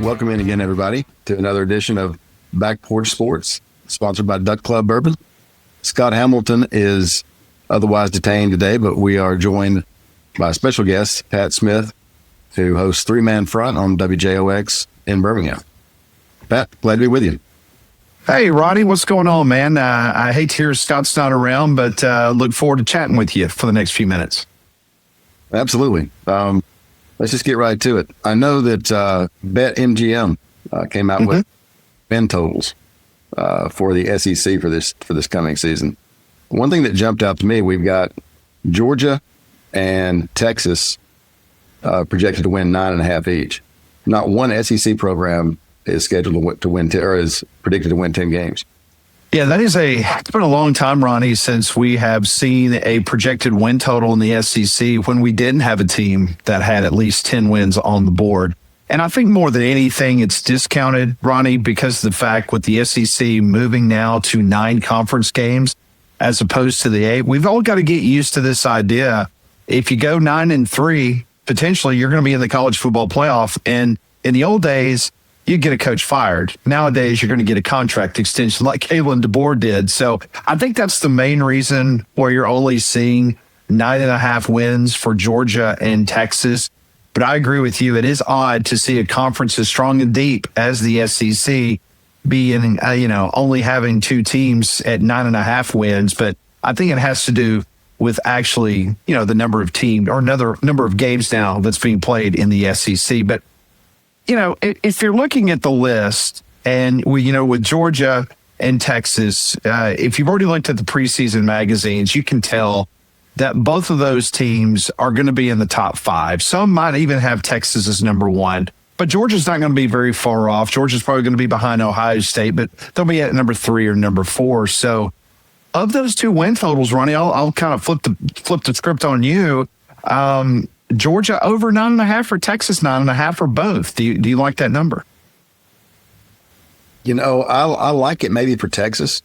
Welcome in again, everybody, to another edition of Back Porch Sports, sponsored by Duck Club Bourbon. Scott Hamilton is otherwise detained today, but we are joined by a special guest, Pat Smith, who hosts Three Man Front on WJOX in Birmingham. Pat, glad to be with you. Hey, Ronnie, what's going on, man? I hate to hear Scott's not around, but look forward to chatting with you for the next few minutes. Absolutely. Let's just get right to it. I know that BetMGM came out with win totals for the SEC for this coming season. One thing that jumped out to me, we've got Georgia and Texas projected to win 9.5 each. Not one SEC program is scheduled to win or is predicted to win 10 games. Yeah, it's been a long time, Ronnie, since we have seen a projected win total in the SEC when we didn't have a team that had at least 10 wins on the board. And I think more than anything, it's discounted, Ronnie, because of the fact with the SEC moving now to 9 conference games as opposed to the 8. We've all got to get used to this idea. If you go 9-3, potentially you're going to be in the college football playoff. And in the old days, you get a coach fired. Nowadays, you're going to get a contract extension like Kalen DeBoer did. So I think that's the main reason where you're only seeing 9.5 wins for Georgia and Texas. But I agree with you. It is odd to see a conference as strong and deep as the SEC being, only having 2 teams at 9.5 wins. But I think it has to do with actually, the number of teams or another number of games now that's being played in the SEC. But if you're looking at the list and with Georgia and Texas, if you've already looked at the preseason magazines, you can tell that both of those teams are going to be in the top 5. Some might even have Texas as number 1, but Georgia's not going to be very far off. Georgia's probably going to be behind Ohio State, but they'll be at number 3 or number 4. So of those 2 win totals, Ronnie, I'll kind of flip the script on you. Georgia over 9.5 or Texas 9.5 or both? Do you like that number? I like it maybe for Texas.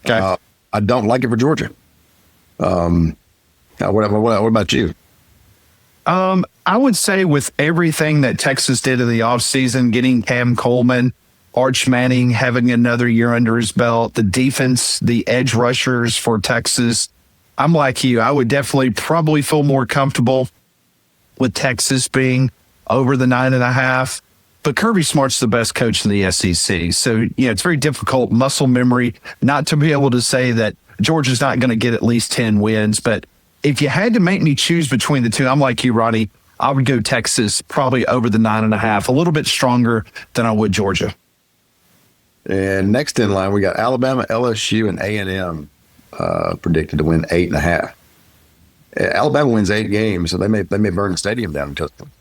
Okay. I don't like it for Georgia. What about you? I would say with everything that Texas did in the offseason, getting Cam Coleman, Arch Manning having another year under his belt, the defense, the edge rushers for Texas, I'm like you. I would definitely probably feel more comfortable with Texas being over the 9.5. But Kirby Smart's the best coach in the SEC. So, it's very difficult, muscle memory, not to be able to say that Georgia's not going to get at least 10 wins. But if you had to make me choose between the 2, I'm like you, Ronnie. I would go Texas probably over the 9.5, a little bit stronger than I would Georgia. And next in line, we got Alabama, LSU, and A&M predicted to win 8.5. Alabama wins 8 games, so they may burn the stadium down in Tuscaloosa.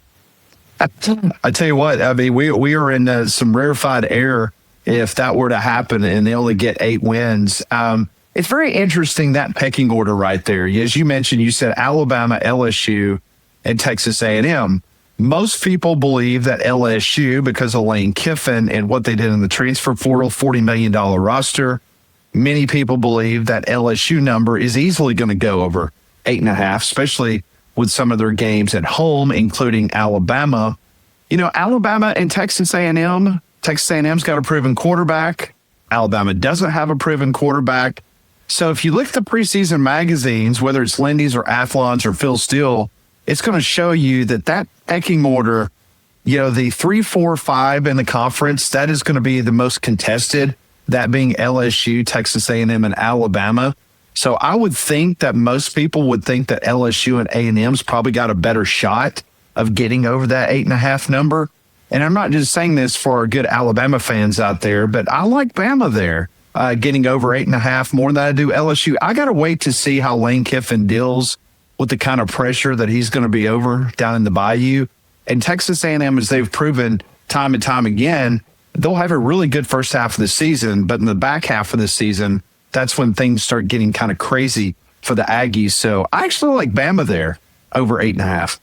I tell you what, I mean, we are in some rarefied air if that were to happen and they only get 8 wins. It's very interesting, that pecking order right there. As you mentioned, you said Alabama, LSU, and Texas A&M. Most people believe that LSU, because of Lane Kiffin and what they did in the transfer portal, $40 million roster, many people believe that LSU number is easily going to go over 8.5, especially with some of their games at home, including Alabama. Alabama and Texas A&M. Texas A&M's got a proven quarterback. Alabama doesn't have a proven quarterback. So if you look at the preseason magazines, whether it's Lindy's or Athlon's or Phil Steele, it's going to show you that pecking order, the 3, 4, 5 in the conference, that is going to be the most contested, that being LSU, Texas A&M, and Alabama. So I would think that most people would think that LSU and A&M's probably got a better shot of getting over that 8.5 number. And I'm not just saying this for our good Alabama fans out there, but I like Bama there getting over 8.5 more than I do LSU. I got to wait to see how Lane Kiffin deals with the kind of pressure that he's going to be over down in the Bayou. And Texas A&M, as they've proven time and time again, they'll have a really good first half of the season, but in the back half of the season, that's when things start getting kind of crazy for the Aggies. So I actually like Bama there over 8.5.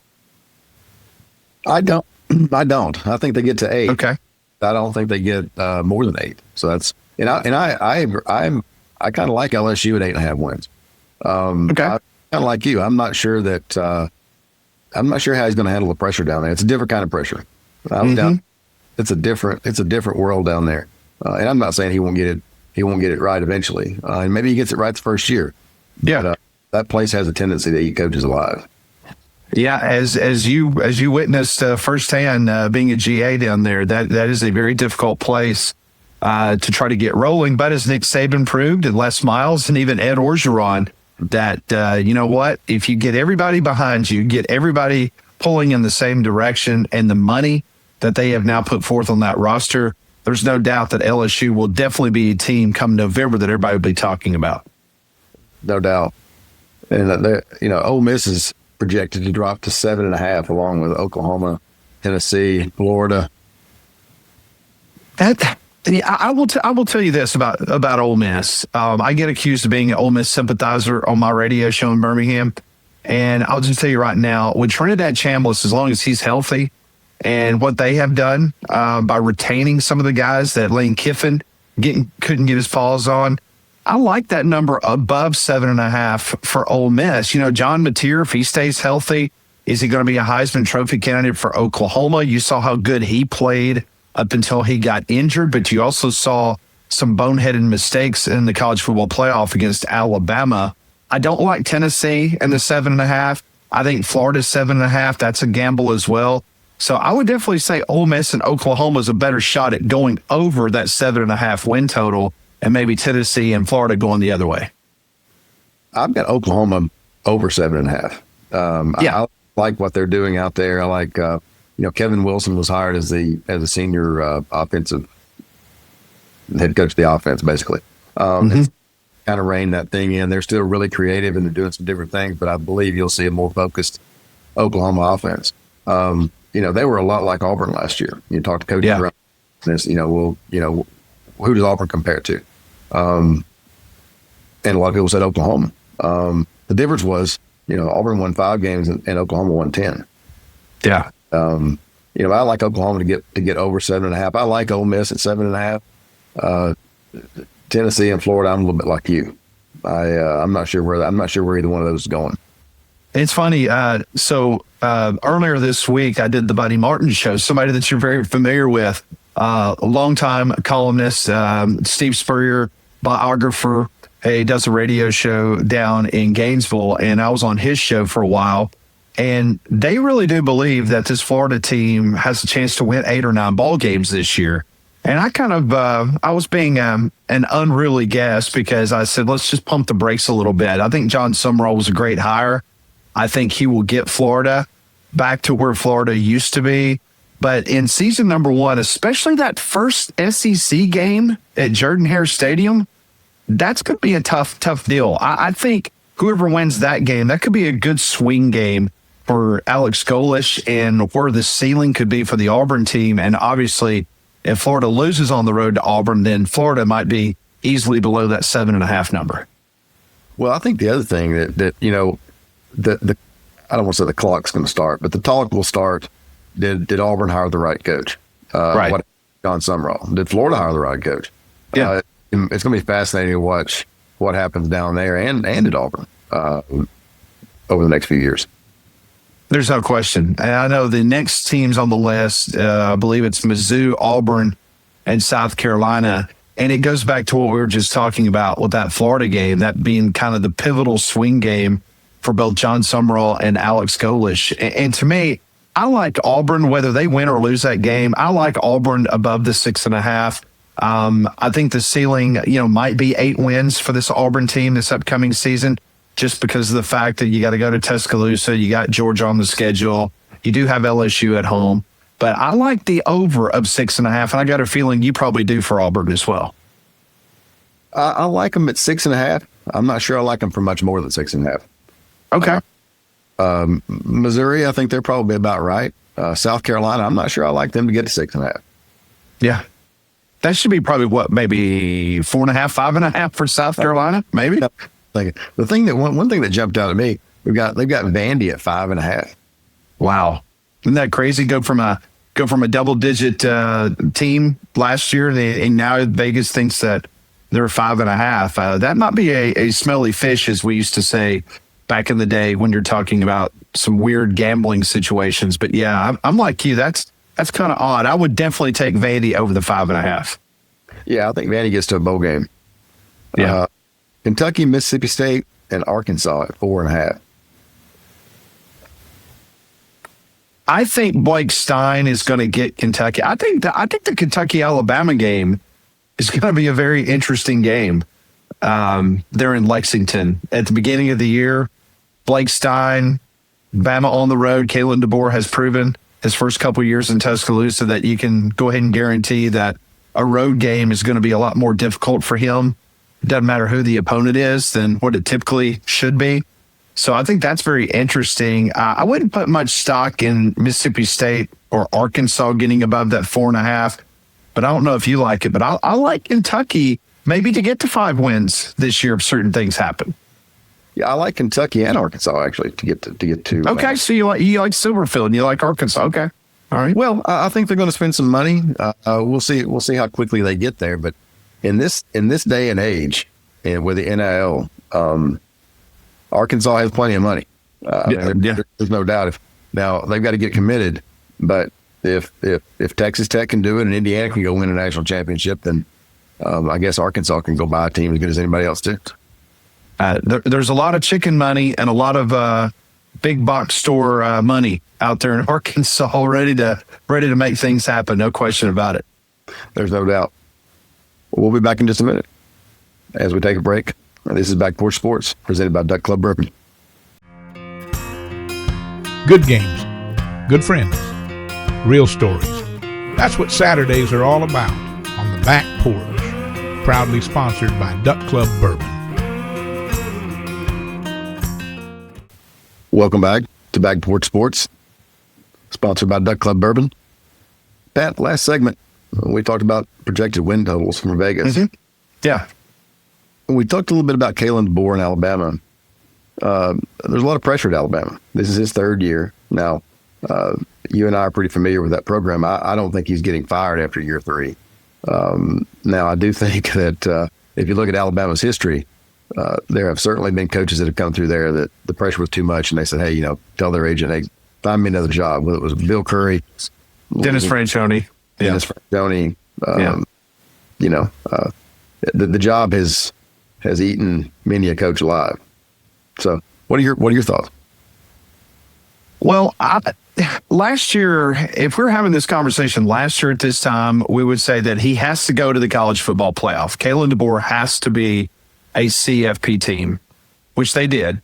I don't. I think they get to 8. Okay. I don't think they get more than 8. So that's I kind of like LSU at 8.5 wins. Okay. I kind of like you. I'm not sure how he's going to handle the pressure down there. It's a different kind of pressure. I was down it's a different world down there. And I'm not saying he won't get it right eventually. And maybe he gets it right the first year. Yeah. But, that place has a tendency to eat coaches alive. Yeah, as you witnessed firsthand, being a GA down there, that is a very difficult place to try to get rolling. But as Nick Saban proved, and Les Miles, and even Ed Orgeron, that you know what, if you get everybody behind you, get everybody pulling in the same direction, and the money that they have now put forth on that roster, there's no doubt that LSU will definitely be a team come November that everybody will be talking about. No doubt. And Ole Miss is projected to drop to 7.5, along with Oklahoma, Tennessee, Florida. I will tell you this about Ole Miss. I get accused of being an Ole Miss sympathizer on my radio show in Birmingham, and I'll just tell you right now, with Trinidad Chambliss, as long as he's healthy, and what they have done by retaining some of the guys that Lane Kiffin couldn't get his paws on, I like that number above 7.5 for Ole Miss. John Mateer, if he stays healthy, is he going to be a Heisman Trophy candidate for Oklahoma? You saw how good he played up until he got injured, but you also saw some boneheaded mistakes in the college football playoff against Alabama. I don't like Tennessee and the 7.5. I think Florida's 7.5. That's a gamble as well. So I would definitely say Ole Miss and Oklahoma is a better shot at going over that 7.5 win total, and maybe Tennessee and Florida going the other way. I've got Oklahoma over 7.5. I like what they're doing out there. I like, Kevin Wilson was hired as a senior offensive head coach of the offense, basically. It's kind of reined that thing in. They're still really creative and they're doing some different things, but I believe you'll see a more focused Oklahoma offense. They were a lot like Auburn last year. You talk to coaches around this, who does Auburn compare to? And a lot of people said Oklahoma. The difference was, Auburn won 5 games and Oklahoma won 10. Yeah. I like Oklahoma to get over 7.5. I like Ole Miss at 7.5. Tennessee and Florida, I'm a little bit like you. I'm not sure where either one of those is going. It's funny. So earlier this week, I did the Buddy Martin show, somebody that you're very familiar with. A longtime columnist, Steve Spurrier, biographer. He does a radio show down in Gainesville, and I was on his show for a while. And they really do believe that this Florida team has a chance to win 8 or 9 ball games this year. And I kind of, I was being an unruly guest because I said, let's just pump the brakes a little bit. I think John Summerall was a great hire. I think he will get Florida back to where Florida used to be. But in season number 1, especially that first SEC game at Jordan-Hare Stadium, that's going to be a tough deal. I think whoever wins that game, that could be a good swing game for Alex Golish and where the ceiling could be for the Auburn team. And obviously, if Florida loses on the road to Auburn, then Florida might be easily below that 7.5 number. Well, I think the other thing that I don't want to say the clock's going to start, but the talk will start. Did Auburn hire the right coach? Right. John Summerall. Did Florida hire the right coach? Yeah. It's going to be fascinating to watch what happens down there and at Auburn over the next few years. There's no question. And I know the next teams on the list, I believe it's Mizzou, Auburn, and South Carolina. And it goes back to what we were just talking about with that Florida game, that being kind of the pivotal swing game for both John Summerall and Alex Golish. And to me, I like Auburn, whether they win or lose that game. I like Auburn above the 6.5. I think the ceiling, might be 8 wins for this Auburn team this upcoming season, just because of the fact that you got to go to Tuscaloosa, you got Georgia on the schedule, you do have LSU at home. But I like the over of 6.5, and I got a feeling you probably do for Auburn as well. I like them at 6.5. I'm not sure I like them for much more than 6.5. Okay. Missouri, I think they're probably about right. South Carolina, I'm not sure I like them to get to 6.5. Yeah. That should be probably maybe 4.5, 5.5 for South Carolina, maybe. The thing that one thing that jumped out at me, they've got Vandy at 5.5. Wow, isn't that crazy? Go from a double digit team last year, and now Vegas thinks that they're 5.5. That might be a smelly fish, as we used to say back in the day when you're talking about some weird gambling situations. But yeah, I'm like you. That's That's kind of odd. I would definitely take Vandy over the 5.5. Yeah, I think Vandy gets to a bowl game. Yeah. Kentucky, Mississippi State, and Arkansas at 4.5. I think Blake Stein is going to get Kentucky. I think the Kentucky-Alabama game is going to be a very interesting game. They're in Lexington at the beginning of the year. Blake Stein, Bama on the road. Kalen DeBoer has proven his first couple of years in Tuscaloosa that you can go ahead and guarantee that a road game is going to be a lot more difficult for him. It doesn't matter who the opponent is than what it typically should be. So I think that's very interesting. I wouldn't put much stock in Mississippi State or Arkansas getting above that 4.5, but I don't know if you like it. But I like Kentucky maybe to get to 5 wins this year if certain things happen. Yeah, I like Kentucky and Arkansas actually to get to. Okay, so you like Silverfield and you like Arkansas. Okay, all right. Well, I think they're going to spend some money. We'll see how quickly they get there. But in this day and age, and with the NIL, Arkansas has plenty of money. There's no doubt. Now they've got to get committed, but if Texas Tech can do it and Indiana can go win a national championship, then I guess Arkansas can go buy a team as good as anybody else too. There's a lot of chicken money and a lot of big box store money out there in Arkansas ready to make things happen. No question about it. There's no doubt. We'll be back in just a minute as we take a break. This is Back Porch Sports, presented by Duck Club Bourbon. Good games, good friends, real stories. That's what Saturdays are all about on the Back Porch. Proudly sponsored by Duck Club Bourbon. Welcome back to Back Porch Sports, sponsored by Duck Club Bourbon. Pat, last segment, we talked about projected win totals from Vegas. Mm-hmm. Yeah. We talked a little bit about Kalen DeBoer in Alabama. There's a lot of pressure at Alabama. This is his 3rd year. Now, you and I are pretty familiar with that program. I don't think he's getting fired after year 3. Now, I do think that if you look at Alabama's history, there have certainly been coaches that have come through there that the pressure was too much, and they said, hey, tell their agent, hey, find me another job. Whether it was Bill Curry, Dennis Franchione. Franchione. The job has eaten many a coach alive. So what are your thoughts? Well, last year, if we're having this conversation last year at this time, we would say that he has to go to the college football playoff. Kalen DeBoer has to be a CFP team, which they did,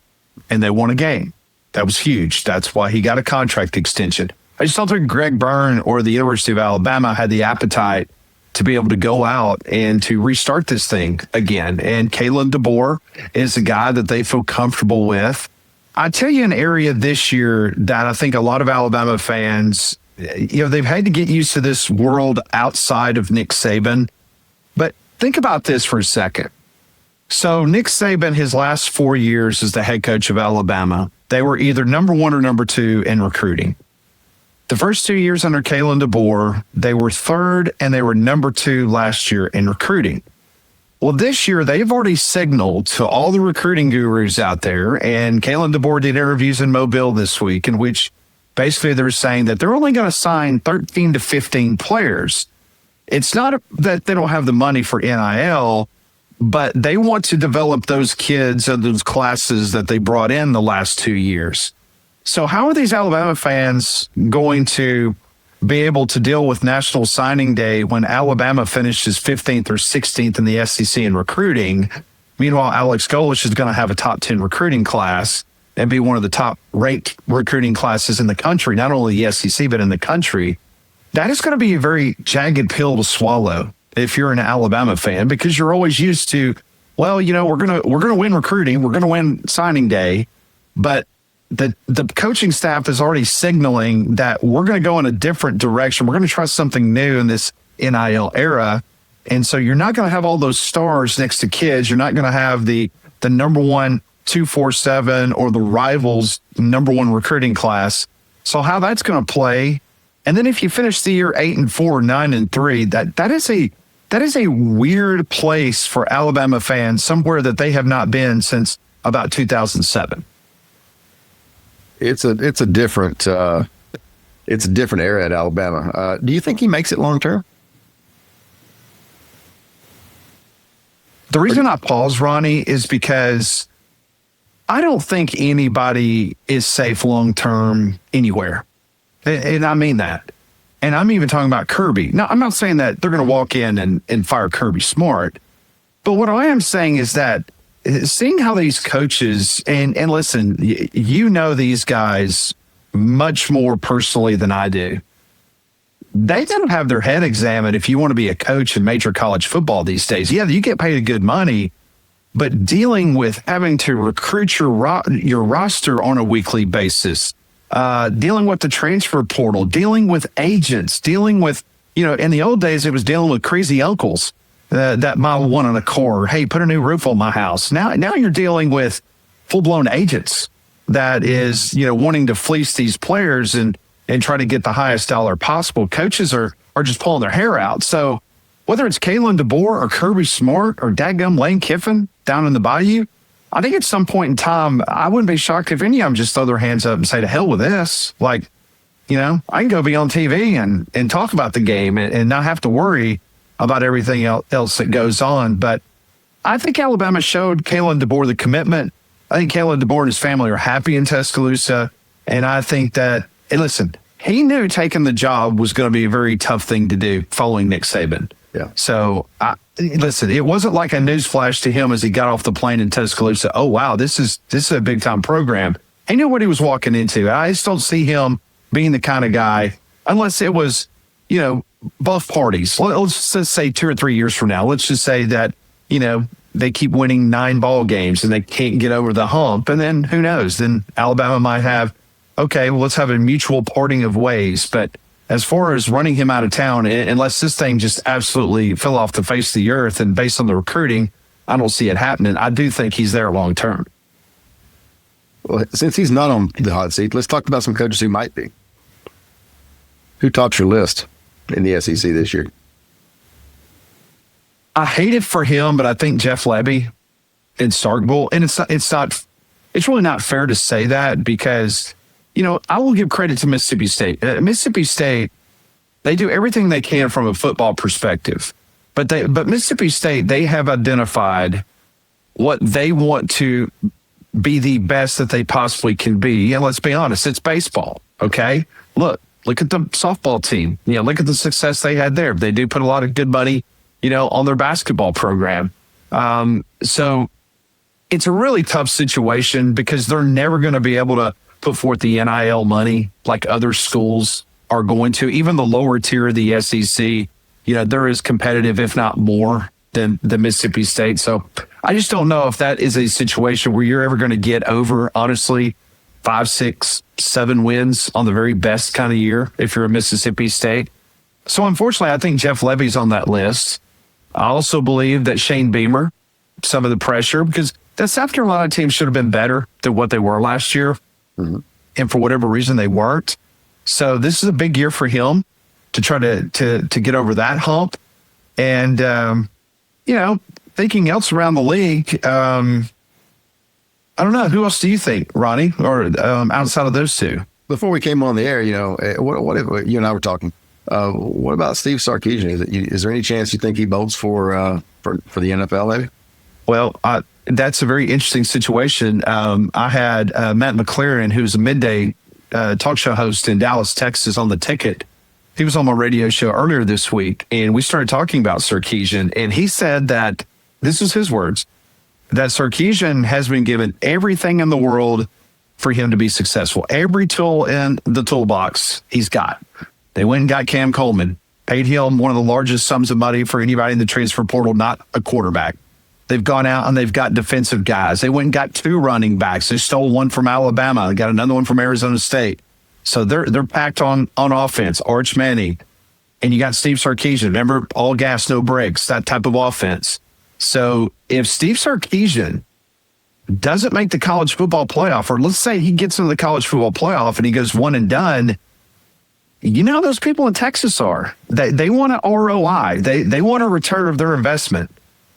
and they won a game. That was huge. That's why he got a contract extension. I just don't think Greg Byrne or the University of Alabama had the appetite to be able to go out and to restart this thing again. And Kalen DeBoer is a guy that they feel comfortable with. I tell you an area this year that I think a lot of Alabama fans, they've had to get used to this world outside of Nick Saban. But think about this for a second. So Nick Saban, his last 4 years as the head coach of Alabama, they were either number 1 or number 2 in recruiting. The first 2 years under Kalen DeBoer, they were 3rd and they were number 2 last year in recruiting. Well, this year, they've already signaled to all the recruiting gurus out there, and Kalen DeBoer did interviews in Mobile this week in which basically they're saying that they're only going to sign 13 to 15 players. It's not that they don't have the money for NIL, but they want to develop those kids and those classes that they brought in the last 2 years. So how are these Alabama fans going to be able to deal with National Signing Day when Alabama finishes 15th or 16th in the SEC in recruiting? Meanwhile, Alex Golesh is going to have a top 10 recruiting class and be one of the top ranked recruiting classes in the country, not only the SEC, but in the country. That is going to be a very jagged pill to swallow if you're an Alabama fan, because you're always used to, well, we're going to win recruiting, we're going to win signing day, but the coaching staff is already signaling that we're going to go in a different direction. We're going to try something new in this NIL era. And so you're not going to have all those stars next to kids. You're not going to have the number 1 247 or the rivals number 1 recruiting class. So how that's going to play. And then if you finish the year 8-4, 9-3, that is a weird place for Alabama fans, somewhere that they have not been since about 2007. It's a different it's a different era at Alabama. Do you think he makes it long term? The reason I pause, Ronnie, is because I don't think anybody is safe long term anywhere. And I mean that. And I'm even talking about Kirby. Now, I'm not saying that they're going to walk in and fire Kirby Smart. But what I am saying is that seeing how these coaches, and listen, you know these guys much more personally than I do. They don't have their head examined if you want to be a coach in major college football these days. Yeah, you get paid good money, but dealing with having to recruit your roster on a weekly basis, dealing with the transfer portal, dealing with agents, dealing with, in the old days, it was dealing with crazy uncles that mile one on a car. Hey, put a new roof on my house. Now you're dealing with full-blown agents that is, wanting to fleece these players and try to get the highest dollar possible. Coaches are just pulling their hair out. So whether it's Kalen DeBoer or Kirby Smart or dadgum Lane Kiffin down in the Bayou, I think at some point in time, I wouldn't be shocked if any of them just throw their hands up and say, to hell with this. Like, I can go be on TV and talk about the game and not have to worry about everything else that goes on. But I think Alabama showed Kalen DeBoer the commitment. I think Kalen DeBoer and his family are happy in Tuscaloosa. And I think that, and listen, he knew taking the job was going to be a very tough thing to do following Nick Saban. Yeah. So, listen, it wasn't like a newsflash to him as he got off the plane in Tuscaloosa. Oh, wow, this is a big-time program. He knew what he was walking into. I just don't see him being the kind of guy, unless it was, both parties. Let's just say 2 or 3 years from now, let's just say that, they keep winning 9 ball games and they can't get over the hump. And then who knows? Then Alabama might have, okay, well, let's have a mutual parting of ways. But as far as running him out of town, unless this thing just absolutely fell off the face of the earth and based on the recruiting, I don't see it happening. I do think he's there long term. Well, since he's not on the hot seat, let's talk about some coaches who might be. Who tops your list in the SEC this year? I hate it for him, but I think Jeff Lebby in Starkville, and it's really not fair to say that because, I will give credit to Mississippi State. Mississippi State, they do everything they can from a football perspective, but Mississippi State, they have identified what they want to be the best that they possibly can be. And let's be honest, it's baseball. Okay. Look at the softball team. Look at the success they had there. They do put a lot of good money, on their basketball program. So it's a really tough situation because they're never going to be able to put forth the NIL money like other schools are going to. Even the lower tier of the SEC, they're as competitive, if not more, than the Mississippi State. So I just don't know if that is a situation where you're ever going to get over, honestly, 5, 6, 7 wins on the very best kind of year if you're a Mississippi State. So unfortunately, I think Jeff Lebby's on that list. I also believe that Shane Beamer, some of the pressure, because the South Carolina team should have been better than what they were last year. Mm-hmm. And for whatever reason, they weren't. So this is a big year for him to try to get over that hump. And, thinking else around the league, I don't know. Who else do you think, Ronnie, or outside of those two? Before we came on the air, what if you and I were talking? What about Steve Sarkisian? Is there any chance you think he bolts for the NFL, maybe? Well, that's a very interesting situation. I had Matt McLaren, who's a midday talk show host in Dallas, Texas, on The Ticket. He was on my radio show earlier this week, and we started talking about Sarkisian, and he said that, this is his words, that Sarkisian has been given everything in the world for him to be successful. Every tool in the toolbox he's got. They went and got Cam Coleman, paid him one of the largest sums of money for anybody in the transfer portal, not a quarterback. They've gone out and they've got defensive guys. They went and got 2 running backs. They stole one from Alabama. They got another one from Arizona State. So they're packed on offense. Arch Manning. And you got Steve Sarkisian. Remember, all gas, no brakes, that type of offense. So if Steve Sarkisian doesn't make the college football playoff, or let's say he gets into the college football playoff and he goes one and done, you know how those people in Texas are. They want an ROI. They want a return of their investment.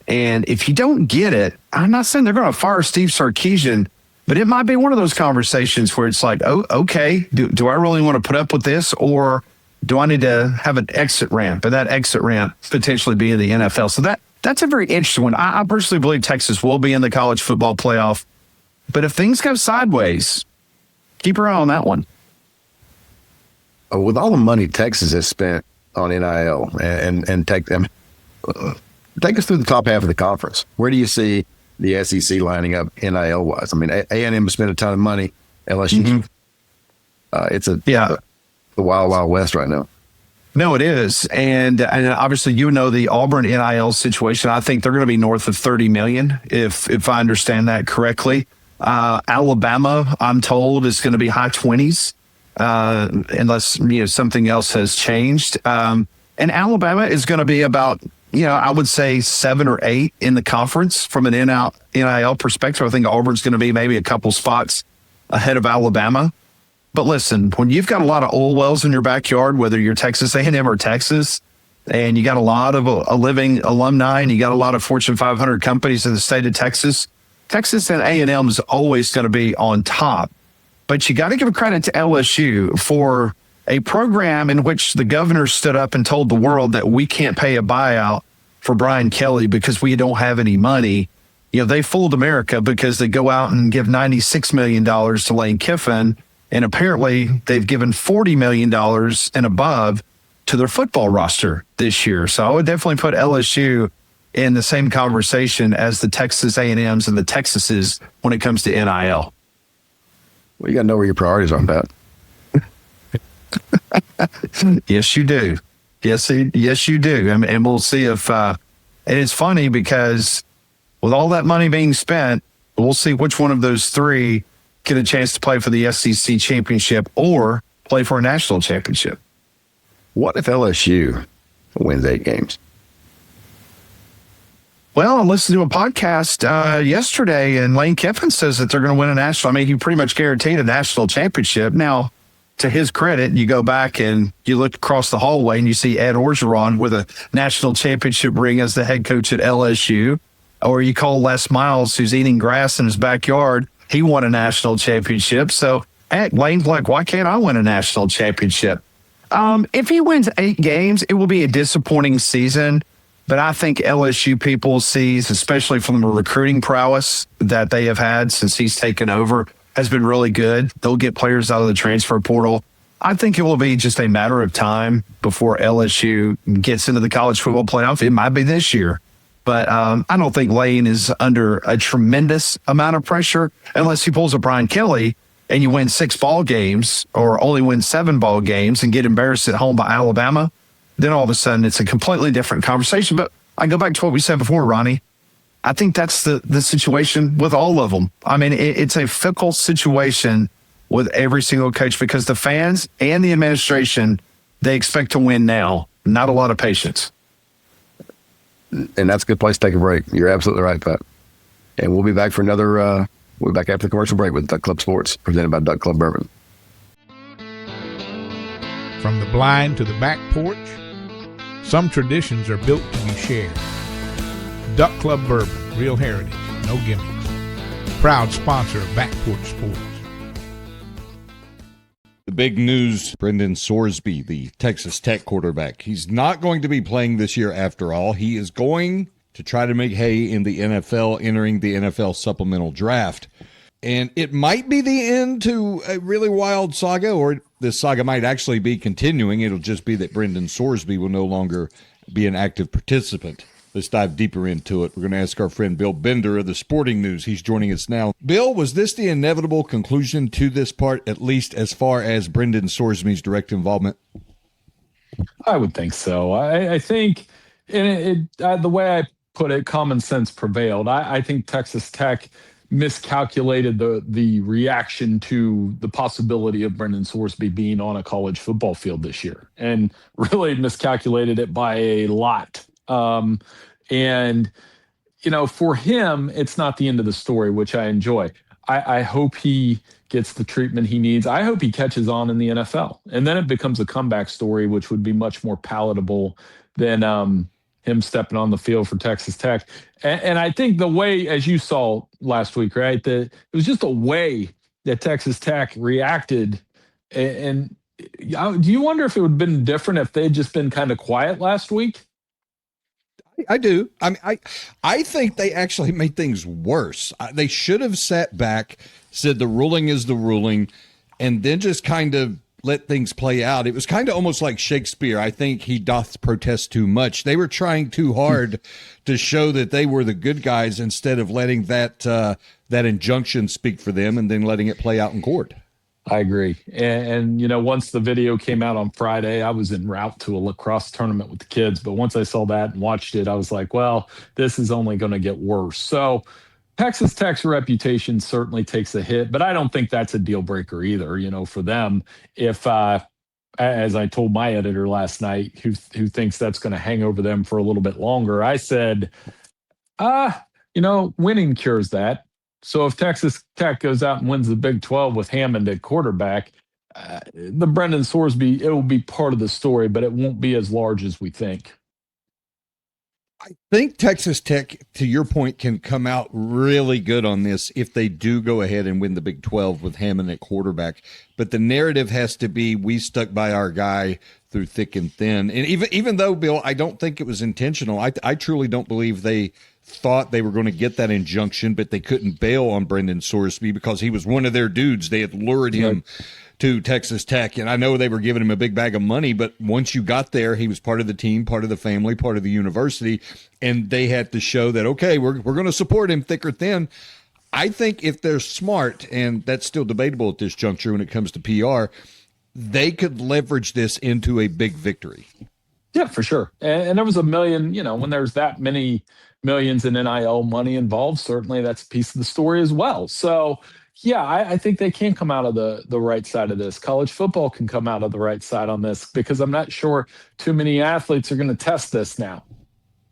And if you don't get it, I'm not saying they're going to fire Steve Sarkisian, But it might be one of those conversations where it's like, oh, okay, do I really want to put up with this, or do I need to have an exit ramp, and that exit ramp potentially be in the NFL? So that's a very interesting one. I personally believe Texas will be in the college football playoff. But if things go sideways, keep your eye on that one. With all the money Texas has spent on NIL and take us through the top half of the conference. Where do you see the SEC lining up NIL wise? I mean, A&M has spent a ton of money. LSU, it's the wild, wild west right now. No, it is. And obviously, the Auburn NIL situation. I think they're going to be north of $30 million, if I understand that correctly. Alabama, I'm told, is going to be high 20s, unless something else has changed. And Alabama is going to be about, I would say 7 or 8 in the conference from an NIL perspective. I think Auburn's going to be maybe a couple spots ahead of Alabama. But listen, when you've got a lot of oil wells in your backyard, whether you're Texas A&M or Texas, and you got a lot of a living alumni, and you got a lot of Fortune 500 companies in the state of Texas and A&M is always going to be on top. But you got to give credit to LSU for a program in which the governor stood up and told the world that we can't pay a buyout for Brian Kelly because we don't have any money. They fooled America because they go out and give $96 million to Lane Kiffin. And apparently they've given $40 million and above to their football roster this year. So I would definitely put LSU in the same conversation as the Texas A&Ms and the Texases when it comes to NIL. Well, you got to know where your priorities are, Pat. Yes, you do. Yes, you do. And we'll see if and it's funny because with all that money being spent, we'll see which one of those three get a chance to play for the SEC championship or play for a national championship. What if LSU wins 8 games? Well, I listened to a podcast yesterday, and Lane Kiffin says that they're going to win a national. He pretty much guaranteed a national championship. Now, to his credit, you go back and you look across the hallway and you see Ed Orgeron with a national championship ring as the head coach at LSU, or you call Les Miles, who's eating grass in his backyard. He won a national championship. So, Lane's like, why can't I win a national championship? If he wins 8 games, it will be a disappointing season. But I think LSU people sees, especially from the recruiting prowess that they have had since he's taken over, has been really good. They'll get players out of the transfer portal. I think it will be just a matter of time before LSU gets into the college football playoff. It might be this year. But I don't think Lane is under a tremendous amount of pressure unless he pulls a Brian Kelly and you win 6 ball games or only win 7 ball games and get embarrassed at home by Alabama. Then all of a sudden it's a completely different conversation. But I go back to what we said before, Ronnie. I think that's the situation with all of them. It's a fickle situation with every single coach because the fans and the administration, they expect to win now. Not a lot of patience. And that's a good place to take a break. You're absolutely right, Pat. And we'll be back for another, we'll be back after the commercial break with Duck Club Sports, presented by Duck Club Bourbon. From the blind to the back porch, some traditions are built to be shared. Duck Club Bourbon, real heritage, no gimmicks. Proud sponsor of Back Porch Sports. The big news, Brenden Sorsby, the Texas Tech quarterback. He's not going to be playing this year after all. He is going to try to make hay in the NFL, entering the NFL supplemental draft. And it might be the end to a really wild saga, or this saga might actually be continuing. It'll just be that Brenden Sorsby will no longer be an active participant. Let's dive deeper into it. We're going to ask our friend Bill Bender of the Sporting News. He's joining us now. Bill, was this the inevitable conclusion to this part, at least as far as Brenden Sorsby's direct involvement? I would think so. I think, the way I put it, common sense prevailed. I think Texas Tech miscalculated the reaction to the possibility of Brenden Sorsby being on a college football field this year, and really miscalculated it by a lot. And, for him, it's not the end of the story, which I enjoy. I hope he gets the treatment he needs. I hope he catches on in the NFL. And then it becomes a comeback story, which would be much more palatable than him him stepping on the field for Texas Tech. And I think the way, as you saw last week, right, it was just a way that Texas Tech reacted. And do you wonder if it would have been different if they'd just been kind of quiet last week? I do. I mean, I think they actually made things worse. They should have sat back, said the ruling is the ruling, and then just kind of let things play out. It was kind of almost like Shakespeare. I think he doth protest too much. They were trying too hard to show that they were the good guys instead of letting that injunction speak for them and then letting it play out in court. I agree. And, once the video came out on Friday, I was en route to a lacrosse tournament with the kids. But once I saw that and watched it, I was like, well, this is only going to get worse. So Texas Tech's reputation certainly takes a hit, but I don't think that's a deal breaker either, for them. If, as I told my editor last night, who thinks that's going to hang over them for a little bit longer, I said, winning cures that. So if Texas Tech goes out and wins the Big 12 with Hammond at quarterback, the Brenden Sorsby, it will be part of the story, but it won't be as large as we think. I think Texas Tech, to your point, can come out really good on this if they do go ahead and win the Big 12 with Hammond at quarterback. But the narrative has to be we stuck by our guy through thick and thin. And even though, Bill, I don't think it was intentional, I truly don't believe they thought they were going to get that injunction, but they couldn't bail on Brenden Sorsby because he was one of their dudes. They had lured him to Texas Tech, and I know they were giving him a big bag of money, but once you got there, he was part of the team, part of the family, part of the university, and they had to show that, okay, we're going to support him thick or thin. I think if they're smart, and that's still debatable at this juncture when it comes to PR, they could leverage this into a big victory. Yeah, for sure. And there was a million, when there's that many millions in NIL money involved, certainly that's a piece of the story as well. So, yeah, I think they can come out of the right side of this. College football can come out of the right side on this because I'm not sure too many athletes are going to test this now.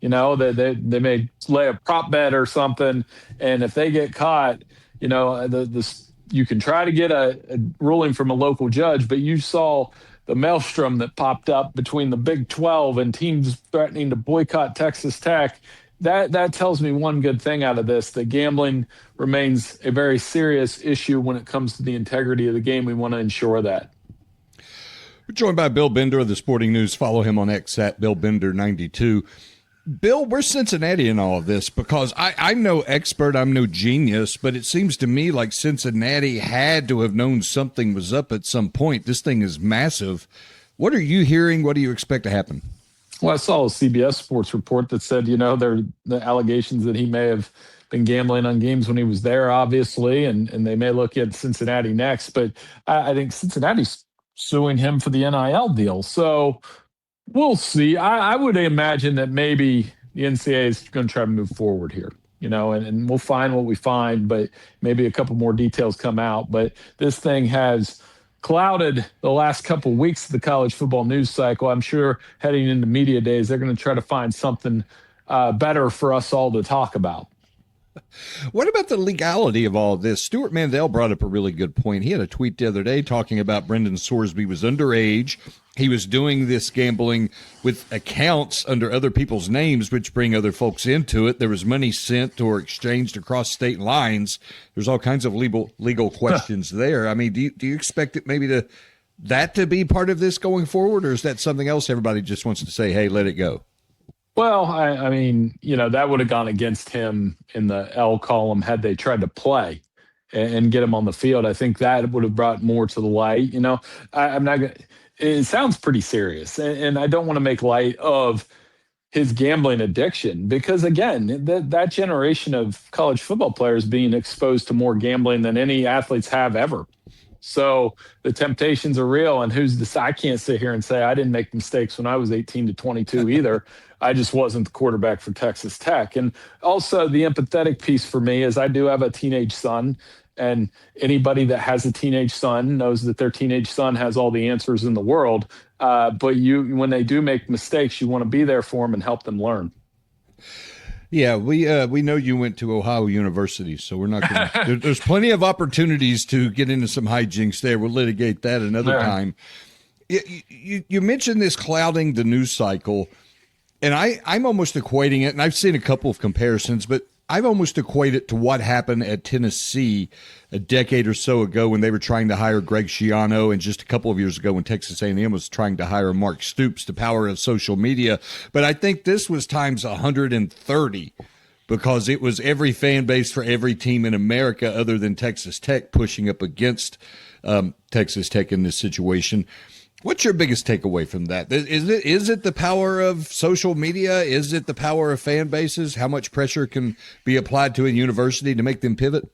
They may lay a prop bet or something, and if they get caught, you can try to get a ruling from a local judge, but you saw the maelstrom that popped up between the Big 12 and teams threatening to boycott Texas Tech. That tells me one good thing out of this, that gambling remains a very serious issue when it comes to the integrity of the game. We want to ensure that. We're joined by Bill Bender of the Sporting News. Follow him on X at BillBender92. Bill, where's Cincinnati in all of this? Because I'm no expert, I'm no genius, but it seems to me like Cincinnati had to have known something was up at some point. This thing is massive. What are you hearing? What do you expect to happen? Well, I saw a CBS Sports report that said, the allegations that he may have been gambling on games when he was there, obviously, and they may look at Cincinnati next. But I think Cincinnati's suing him for the NIL deal. So we'll see. I would imagine that maybe the NCAA is going to try to move forward here, and we'll find what we find, but maybe a couple more details come out. But this thing has clouded the last couple of weeks of the college football news cycle. I'm sure heading into media days, they're going to try to find something better for us all to talk about. What about the legality of all of this? Stuart Mandel brought up a really good point. He had a tweet the other day talking about Brenden Sorsby was underage. He was doing this gambling with accounts under other people's names, which bring other folks into it. There was money sent or exchanged across state lines. There's all kinds of legal questions there. I mean, do you expect it maybe that to be part of this going forward, or is that something else everybody just wants to say, hey, let it go? Well, I mean, that would have gone against him in the L column had they tried to play and get him on the field. I think that would have brought more to the light. I'm not going to. It sounds pretty serious, and I don't want to make light of his gambling addiction because, again, that generation of college football players being exposed to more gambling than any athletes have ever. So the temptations are real, and I can't sit here and say I didn't make mistakes when I was 18 to 22 either. I just wasn't the quarterback for Texas Tech. And also the empathetic piece for me is I do have a teenage son, and anybody that has a teenage son knows that their teenage son has all the answers in the world. But when they do make mistakes, you want to be there for them and help them learn. Yeah, we know you went to Ohio University, so we're not going to – there's plenty of opportunities to get into some hijinks there. We'll litigate that another time. You mentioned this clouding the news cycle. And I'm almost equating it, and I've seen a couple of comparisons, but I've almost equated it to what happened at Tennessee a decade or so ago when they were trying to hire Greg Schiano, and just a couple of years ago when Texas A&M was trying to hire Mark Stoops, the power of social media. But I think this was times 130 because it was every fan base for every team in America other than Texas Tech pushing up against Texas Tech in this situation. What's your biggest takeaway from that? Is it the power of social media? Is it the power of fan bases? How much pressure can be applied to a university to make them pivot?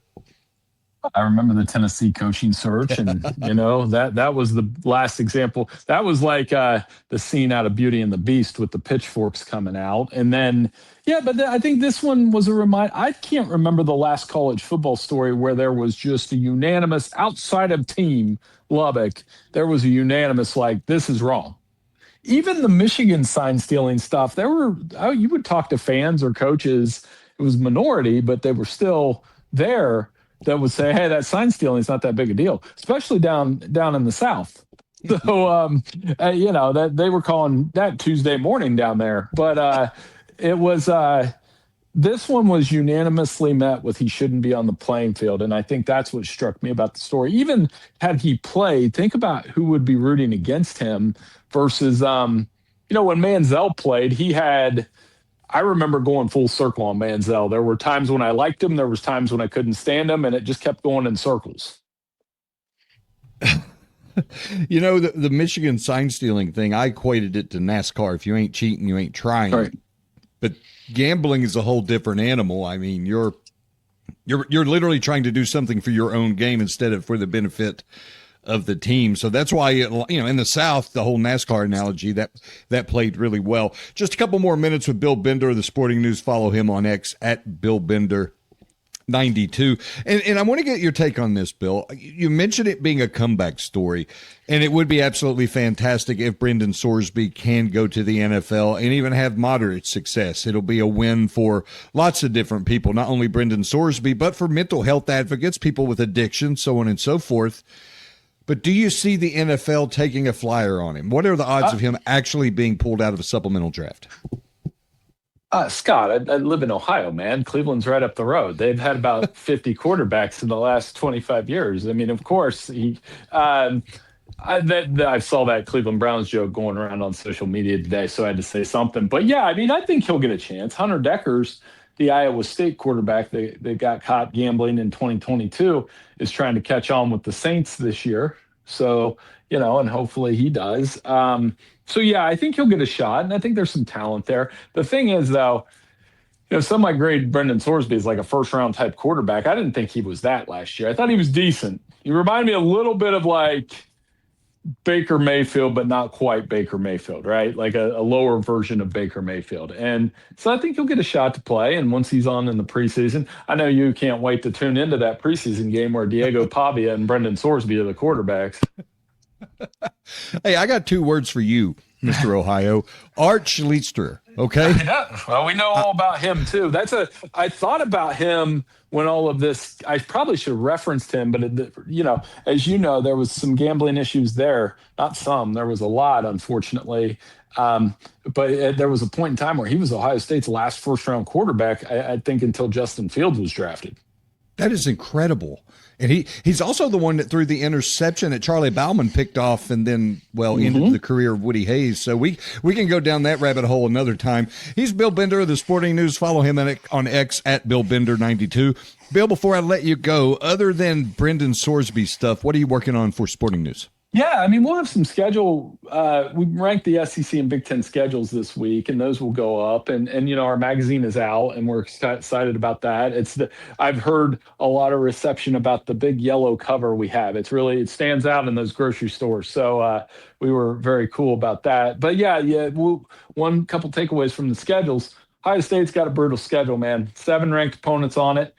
I remember the Tennessee coaching search, and that was the last example. That was like the scene out of Beauty and the Beast with the pitchforks coming out, and then I think this one was a reminder. I can't remember the last college football story where there was just a unanimous outside of team Lubbock. There was a unanimous like this is wrong. Even the Michigan sign stealing stuff. You would talk to fans or coaches. It was minority, but they were still there. That would say, hey, that sign stealing is not that big a deal, especially down in the South. So, that they were calling that Tuesday morning down there. But it was this one was unanimously met with he shouldn't be on the playing field. And I think that's what struck me about the story. Even had he played, think about who would be rooting against him versus, when Manziel played, he had – I remember going full circle on Manziel. There were times when I liked him. There was times when I couldn't stand him, and it just kept going in circles. The Michigan sign stealing thing, I equated it to NASCAR. If you ain't cheating, you ain't trying. Right. But gambling is a whole different animal. I mean, you're literally trying to do something for your own game instead of for the benefit of the team. So that's why, in the South, the whole NASCAR analogy, that played really well. Just a couple more minutes with Bill Bender of the Sporting News. Follow him on X at Bill Bender 92. And I want to get your take on this, Bill. You mentioned it being a comeback story, and it would be absolutely fantastic if Brenden Sorsby can go to the NFL and even have moderate success. It'll be a win for lots of different people, not only Brenden Sorsby, but for mental health advocates, people with addiction, so on and so forth. But do you see the NFL taking a flyer on him? What are the odds of him actually being pulled out of a supplemental draft? Scott, I live in Ohio, man. Cleveland's right up the road. They've had about 50 quarterbacks in the last 25 years. I mean, of course, I saw that Cleveland Browns joke going around on social media today, so I had to say something. But, yeah, I mean, I think he'll get a chance. Hunter Deckers, the Iowa State quarterback that got caught gambling in 2022, is trying to catch on with the Saints this year. So, and hopefully he does. I think he'll get a shot, and I think there's some talent there. The thing is, though, some might grade Brenden Sorsby as like a first-round type quarterback. I didn't think he was that last year. I thought he was decent. He reminded me a little bit of like Baker Mayfield, but not quite Baker Mayfield, right? Like a lower version of Baker Mayfield. And so I think he'll get a shot to play. And once he's on in the preseason, I know you can't wait to tune into that preseason game where Diego Pavia and Brenden Sorsby are the quarterbacks. Hey, I got two words for you, Mr. Ohio. Arch Leitster, okay? Yeah, well, we know all about him, too. I thought about him when all of this, I probably should have referenced him, but, as you know, there was some gambling issues there. Not some, there was a lot, unfortunately. But there was a point in time where he was Ohio State's last first-round quarterback, I think, until Justin Fields was drafted. That is incredible. And he's also the one that threw the interception that Charlie Bauman picked off and then, ended the career of Woody Hayes. So we can go down that rabbit hole another time. He's Bill Bender of the Sporting News. Follow him on X at Bill Bender 92. Bill, before I let you go, other than Brenden Sorsby stuff, what are you working on for Sporting News? Yeah, I mean, we'll have some schedule. We ranked the SEC and Big Ten schedules this week, and those will go up. And our magazine is out, and we're excited about that. I've heard a lot of reception about the big yellow cover we have. It stands out in those grocery stores. So we were very cool about that. But one couple takeaways from the schedules. Ohio State's got a brutal schedule, man. 7 ranked opponents on it.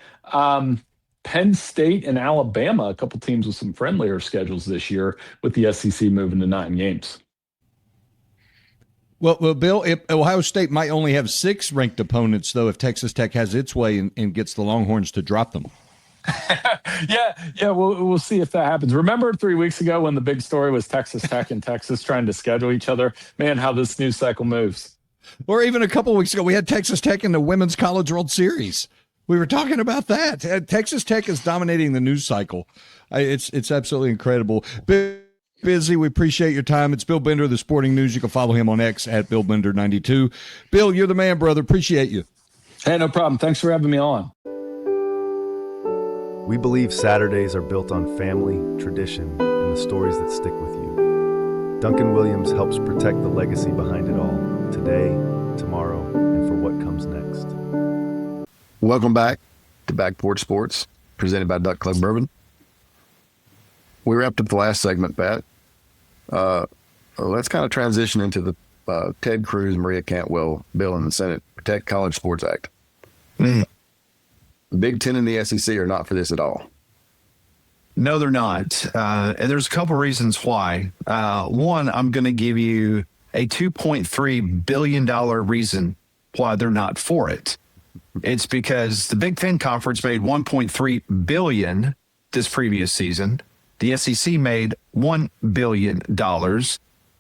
Penn State and Alabama, a couple teams with some friendlier schedules this year, with the SEC moving to 9 games. Well, Bill, Ohio State might only have 6 ranked opponents, though, if Texas Tech has its way and gets the Longhorns to drop them. Yeah, we'll see if that happens. Remember 3 weeks ago when the big story was Texas Tech and Texas trying to schedule each other? Man, how this news cycle moves. Or even a couple of weeks ago, we had Texas Tech in the Women's College World Series. We were talking about that. Texas Tech is dominating the news cycle. It's absolutely incredible. Busy. We appreciate your time. It's Bill Bender of the Sporting News. You can follow him on X at BillBender92. Bill, you're the man, brother. Appreciate you. Hey, no problem. Thanks for having me on. We believe Saturdays are built on family, tradition, and the stories that stick with you. Duncan Williams helps protect the legacy behind it all, today, tomorrow, and for what comes next. Welcome back to Back Porch Sports, presented by Duck Club Bourbon. We wrapped up the last segment, Pat. Let's kind of transition into the Ted Cruz, Maria Cantwell bill in the Senate, Protect College Sports Act. The Big Ten and the SEC are not for this at all. No, they're not. And there's a couple reasons why. One, I'm going to give you a $2.3 billion reason why they're not for it. It's because the Big Ten Conference made $1.3 billion this previous season. The SEC made $1 billion.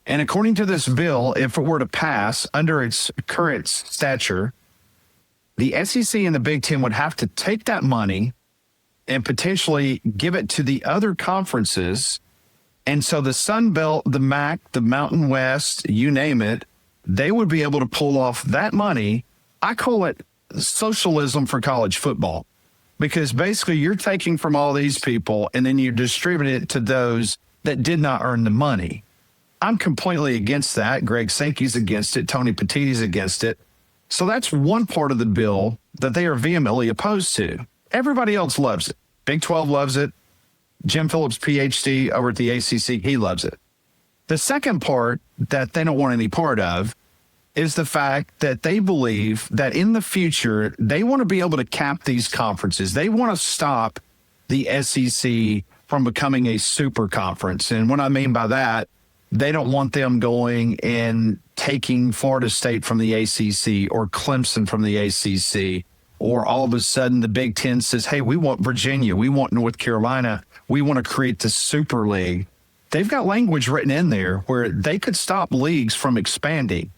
And according to this bill, if it were to pass under its current stature, the SEC and the Big Ten would have to take that money and potentially give it to the other conferences. And so the Sun Belt, the MAC, the Mountain West, you name it, they would be able to pull off that money. I call it socialism for college football, because basically you're taking from all these people and then you distribute it to those that did not earn the money. I'm completely against that. Greg Sankey's against it. Tony Petitti's against it. So that's one part of the bill that they are vehemently opposed to. Everybody else loves it. Big 12 loves it. Jim Phillips, PhD, over at the ACC, he loves it. The second part that they don't want any part of is the fact that they believe that in the future, they want to be able to cap these conferences. They want to stop the SEC from becoming a super conference. And what I mean by that, they don't want them going and taking Florida State from the ACC or Clemson from the ACC, or all of a sudden the Big Ten says, hey, we want Virginia, we want North Carolina, we want to create the Super League. They've got language written in there where they could stop leagues from expanding.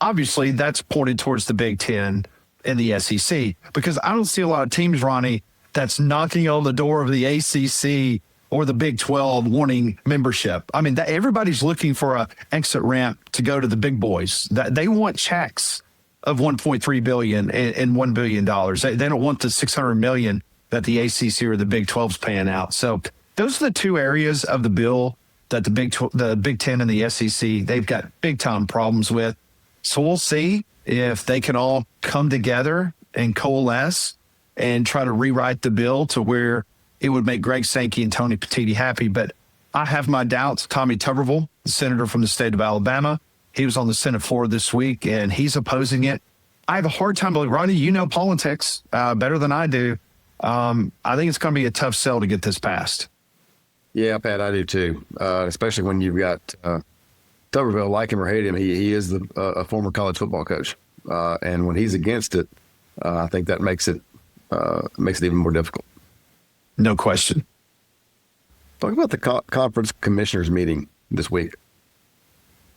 Obviously, that's pointed towards the Big Ten and the SEC, because I don't see a lot of teams, Ronnie, that's knocking on the door of the ACC or the Big 12 wanting membership. I mean, everybody's looking for a exit ramp to go to the big boys. They want checks of $1.3 billion and $1 billion. They don't want the $600 million that the ACC or the Big 12's paying out. So those are the two areas of the bill that the Big Ten and the SEC, they've got big time problems with. So we'll see if they can all come together and coalesce and try to rewrite the bill to where it would make Greg Sankey and Tony Petitti happy. But I have my doubts. Tommy Tuberville, the senator from the state of Alabama, he was on the Senate floor this week, and he's opposing it. I have a hard time believing, Ronnie, you know politics better than I do. I think it's going to be a tough sell to get this passed. Yeah, Pat, I do too, especially when you've got Tuberville, like him or hate him, he is a former college football coach. And when he's against it, I think that makes it even more difficult. No question. Talk about the conference commissioners meeting this week.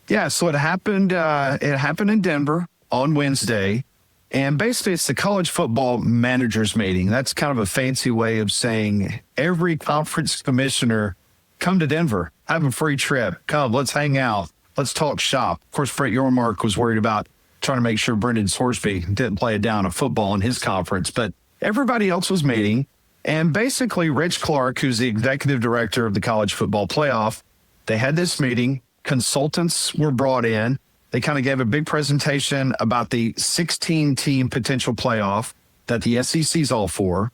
Yeah, so it happened in Denver on Wednesday. And basically, it's the college football managers meeting. That's kind of a fancy way of saying every conference commissioner, come to Denver, have a free trip. Come, let's hang out. Let's talk shop. Of course, Brett Yormark was worried about trying to make sure Brenden Sorsby didn't play it down of football in his conference. But everybody else was meeting. And basically, Rich Clark, who's the executive director of the college football playoff, they had this meeting. Consultants were brought in. They kind of gave a big presentation about the 16-team potential playoff that the SEC's all for.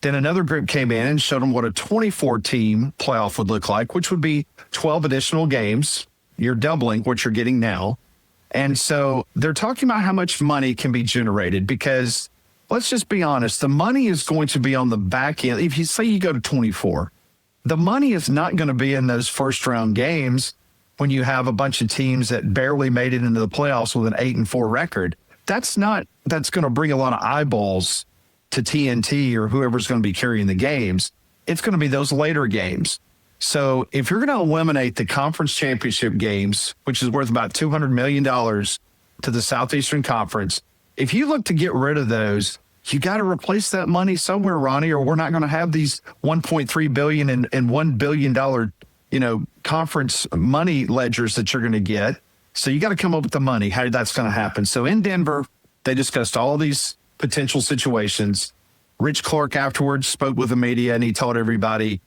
Then another group came in and showed them what a 24-team playoff would look like, which would be 12 additional games. You're doubling what you're getting now. And so they're talking about how much money can be generated, because let's just be honest, the money is going to be on the back end. If you say you go to 24, the money is not going to be in those first-round games when you have a bunch of teams that barely made it into the playoffs with an 8-4 record. That's going to bring a lot of eyeballs to TNT or whoever's going to be carrying the games. It's going to be those later games. So if you're going to eliminate the conference championship games, which is worth about $200 million to the Southeastern Conference. If you look to get rid of those, you got to replace that money somewhere, Ronnie, or we're not going to have these $1.3 billion and $1 billion, conference money ledgers that you're going to get. So you got to come up with the money, how that's going to happen. So in Denver, they discussed all these potential situations. Rich Clark afterwards spoke with the media, and he told everybody,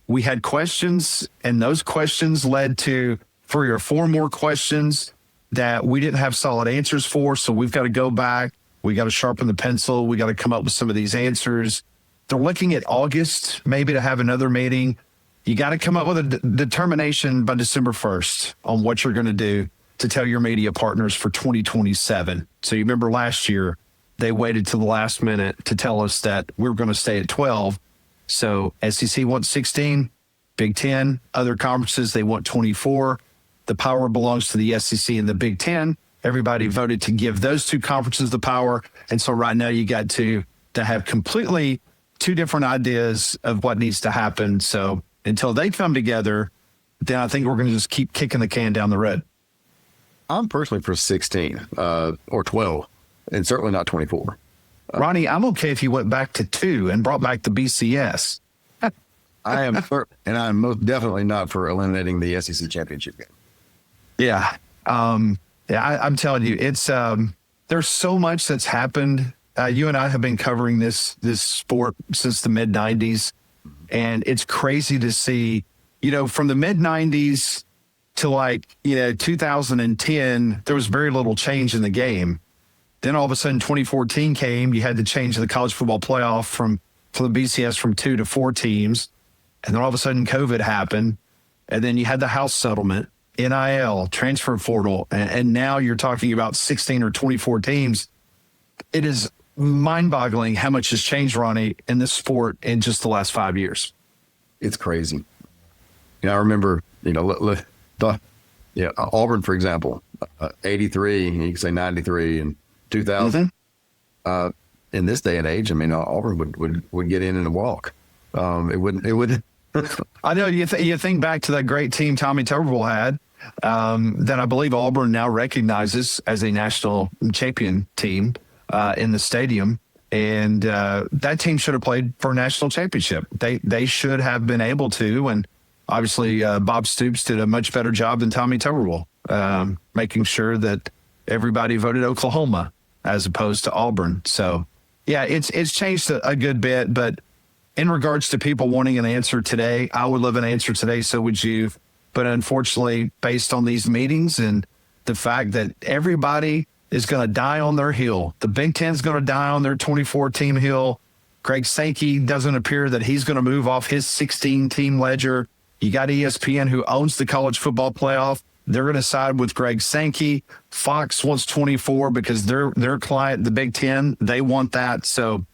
we had questions, and those questions led to 3 or 4 more questions that we didn't have solid answers for. So we've got to go back. We got to sharpen the pencil. We got to come up with some of these answers. They're looking at August, maybe to have another meeting. You got to come up with a determination by December 1st on what you're going to do to tell your media partners for 2027. So you remember last year, they waited till the last minute to tell us that we were going to stay at 12. So SEC wants 16, Big Ten, other conferences, they want 24. The power belongs to the SEC and the Big Ten. Everybody voted to give those 2 conferences the power. And so right now you got to have completely 2 different ideas of what needs to happen. So until they come together, then I think we're going to just keep kicking the can down the road. I'm personally for 16 or 12, and certainly not 24. Ronnie, I'm okay if you went back to 2 and brought back the BCS. I am, and I'm most definitely not for eliminating the SEC championship game. Yeah. I'm telling you, it's there's so much that's happened. You and I have been covering this sport since the mid 90s, and it's crazy to see, from the mid 90s to 2010, there was very little change in the game. Then all of a sudden 2014 came, you had to change the college football playoff from the BCS from 2 to 4 teams. And then all of a sudden COVID happened. And then you had the House settlement, NIL, transfer portal. And now you're talking about 16 or 24 teams. It is mind-boggling how much has changed, Ronnie, in this sport in just the last 5 years. It's crazy. I remember, Auburn, for example, 83, you can say 93 and 2000. In this day and age, Auburn would get in a walk. It would. I know you think back to that great team Tommy Tuberville had, that I believe Auburn now recognizes as a national champion team in the stadium. And that team should have played for a national championship. They should have been able to. And obviously, Bob Stoops did a much better job than Tommy Tuberville, making sure that everybody voted Oklahoma as opposed to Auburn. So, yeah, it's changed a good bit. But in regards to people wanting an answer today, I would love an answer today. So would you. But unfortunately, based on these meetings and the fact that everybody is going to die on their hill, the Big Ten is going to die on their 24-team hill. Greg Sankey doesn't appear that he's going to move off his 16-team ledger. You got ESPN, who owns the college football playoff. They're going to side with Greg Sankey. Fox wants 24 because their client, the Big Ten, they want that. So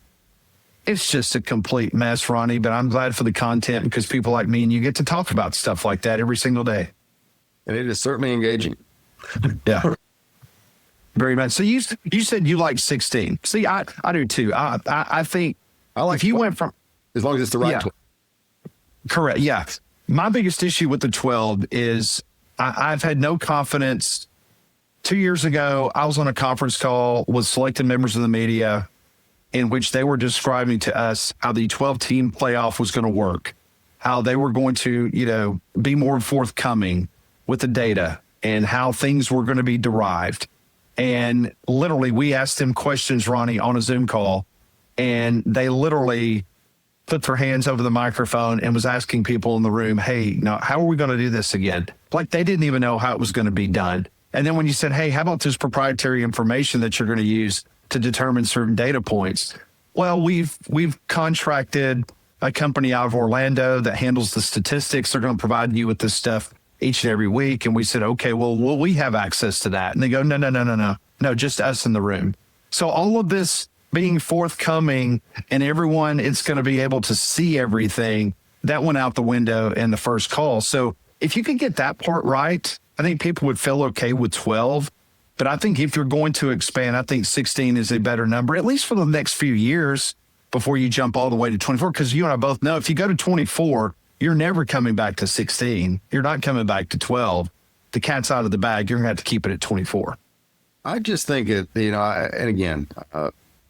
it's just a complete mess, Ronnie, but I'm glad for the content because people like me and you get to talk about stuff like that every single day. And it is certainly engaging. Yeah. Very much. So you said you like 16. See, I do too. I think I like if you went from, as long as it's the right 12. Correct. Yeah. My biggest issue with the 12 is I've had no confidence. 2 years ago, I was on a conference call with selected members of the media in which they were describing to us how the 12-team playoff was going to work, how they were going to, be more forthcoming with the data and how things were going to be derived. And literally, we asked them questions, Ronnie, on a Zoom call, and they literally put their hands over the microphone and was asking people in the room, hey, now, how are we going to do this again? Like they didn't even know how it was going to be done. And then when you said, hey, how about this proprietary information that you're going to use to determine certain data points? Well, we've contracted a company out of Orlando that handles the statistics. They're going to provide you with this stuff each and every week. And we said, okay, well, will we have access to that? And they go, no, just us in the room. So all of this being forthcoming and everyone, it's going to be able to see everything, that went out the window in the first call. So if you can get that part right, I think people would feel okay with 12. But I think if you're going to expand, I think 16 is a better number, at least for the next few years before you jump all the way to 24. Because you and I both know if you go to 24, you're never coming back to 16. You're not coming back to 12. The cat's out of the bag. You're going to have to keep it at 24. I just think it, and again,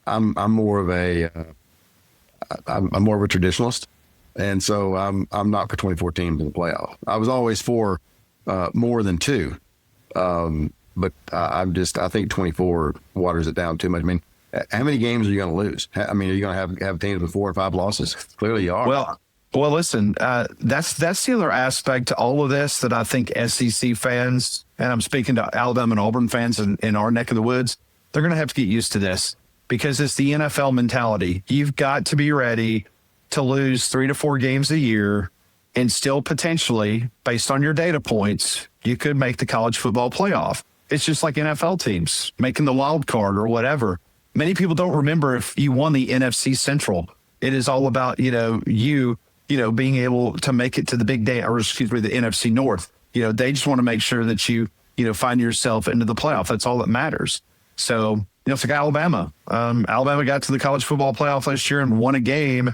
I'm more of a traditionalist, and so I'm not for 24 teams in the playoff. I was always for more than two, but I think 24 waters it down too much. I mean, how many games are you going to lose? I mean, are you going to have teams with 4 or 5 losses? Clearly, you are. Well, listen, that's the other aspect to all of this that I think SEC fans, and I'm speaking to Alabama and Auburn fans in our neck of the woods, they're going to have to get used to this because it's the NFL mentality. You've got to be ready to lose 3 to 4 games a year and still potentially, based on your data points, you could make the college football playoff. It's just like NFL teams making the wild card or whatever. Many people don't remember if you won the NFC Central. It is all about, being able to make it to the big day, or the NFC North. They just want to make sure that you find yourself into the playoff. That's all that matters. So, it's like Alabama. Alabama got to the college football playoff last year and won a game,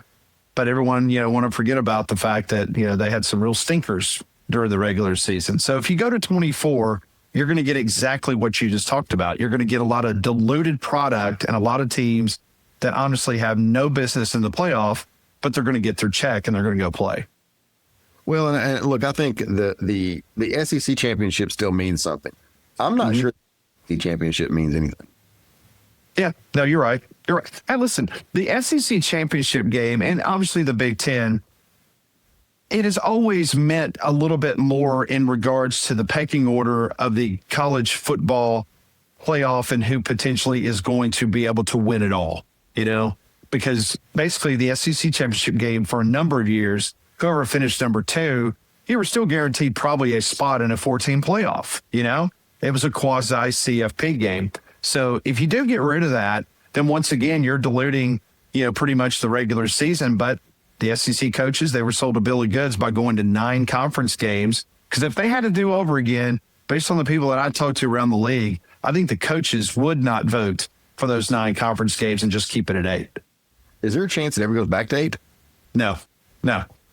but everyone, want to forget about the fact that, they had some real stinkers during the regular season. So if you go to 24, you're going to get exactly what you just talked about. You're going to get a lot of diluted product and a lot of teams that honestly have no business in the playoff, but they're going to get their check and they're going to go play. Well, and look, I think the SEC championship still means something. I'm not sure the championship means anything. Yeah, no, you're right. You're right. Hey, listen, the SEC championship game and obviously the Big Ten, it has always meant a little bit more in regards to the pecking order of the college football playoff and who potentially is going to be able to win it all, because basically the SEC championship game for a number of years, whoever finished number 2, you were still guaranteed probably a spot in a 14 playoff. It was a quasi CFP game. So if you do get rid of that, then once again, you're diluting, pretty much the regular season. But the SEC coaches, they were sold a bill of goods by going to 9 conference games. Because if they had to do over again, based on the people that I talked to around the league, I think the coaches would not vote for those 9 conference games and just keep it at 8. Is there a chance it ever goes back to 8? No,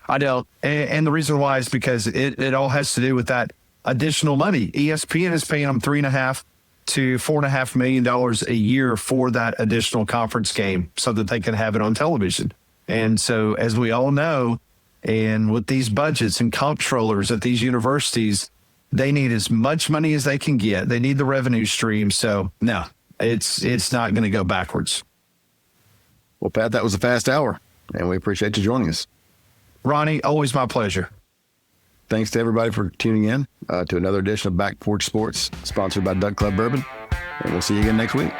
I don't. And the reason why is because it all has to do with that additional money. ESPN is paying them $3.5 to $4.5 million a year for that additional conference game so that they can have it on television. And so, as we all know, and with these budgets and comptrollers at these universities, they need as much money as they can get. They need the revenue stream. So, no, it's not going to go backwards. Well, Pat, that was a fast hour, and we appreciate you joining us. Ronnie, always my pleasure. Thanks to everybody for tuning in to another edition of Back Porch Sports, sponsored by Duck Club Bourbon. And we'll see you again next week.